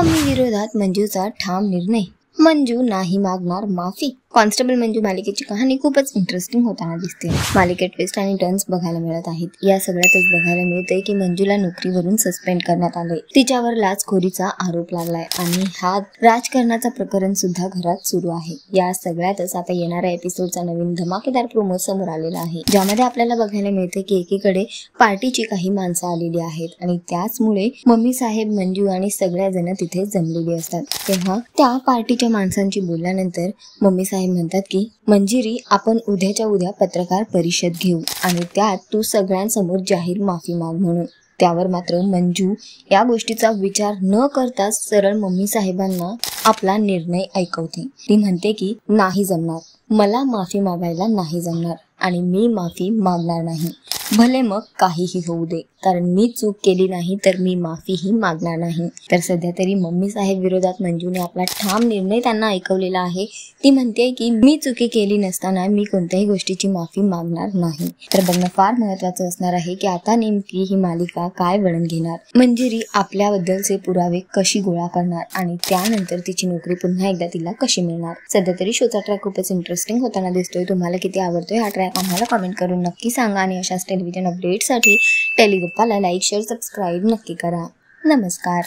Mummy विरोधात मंजूचा ठाम निर्णय, मंजू नाही मागणार माफी। कॉन्स्टेबल मंजू मालिकेची कहाणी खूपच इंटरेस्टिंग होताना दिसते। मालिकेत ट्विस्ट आणि टर्न्स बघायला मिळत आहेत। या सगळ्यातच बघायला मिळते की मंजूला नोकरीवरून सस्पेंड करण्यात आले, तिच्यावर लाचखोरीचा आरोप लागलाय आणि हा राजकारणाचा प्रकरण सुद्धा घरात सुरू आहे। या सगळ्यातच आता येणाऱ्या एपिसोडचा नवीन धमाकेदार प्रोमो समोर आलेला आहे, ज्यामध्ये आपल्याला बघायला मिळते की एकीकडे पार्टीची काही माणसं आलेली आहेत आणि त्याचमुळे मम्मी साहेब, मंजू आणि सगळ्या जण तिथे जमलेली असतात। तेव्हा त्या पार्टीच्या माणसांची बोलल्यानंतर मम्मी साहेब म्हणतात की मंजिरी, आपण उद्याच्या उद्या पत्रकार परिषद घेऊ आणि त्यात तू सगळ्यांसमोर जाहीर माफी माग म्हणून। त्यावर मात्र मंजू या गोष्टीचा विचार न करता सरळ मम्मी साहेबांना आपला निर्णय ऐकवते। ती म्हणते की नाही जमणार, मला माफी मागायला नाही जमणार आणि मी माफी मागणार नाही, भले मग काहीही होऊ दे, कारण मी चूक केली नाही तर मी माफीही मागणार नाही। तर सध्या तरी मम्मी साहेब विरोधात मंजूने आपला ठाम निर्णय त्यांना ऐकवलेला आहे। ती म्हणते की मी चुकी केली नसताना मी कोणत्याही गोष्टीची माफी मागणार नाही। तर बघणं फार महत्त्वाचं असणार आहे की आता नेमकी ही मालिका काय वळण घेणार, मंजिरी आपल्याबद्दलचे पुरावे कशी गोळा करणार आणि त्यानंतर तिची नोकरी पुन्हा एकदा तिला कशी मिळणार। सध्या तरी शोचा ट्रॅक खूपच इंटरेस्टिंग होताना दिसतोय। तुम्हाला किती आवडतोय हा ट्रॅक आम्हाला कमेंट करून नक्की सांगा आणि अशाच टेलिव्हिजन अपडेटसाठी टेलिगप्पाला लाईक, शेअर, सबस्क्राईब नक्की करा। नमस्कार।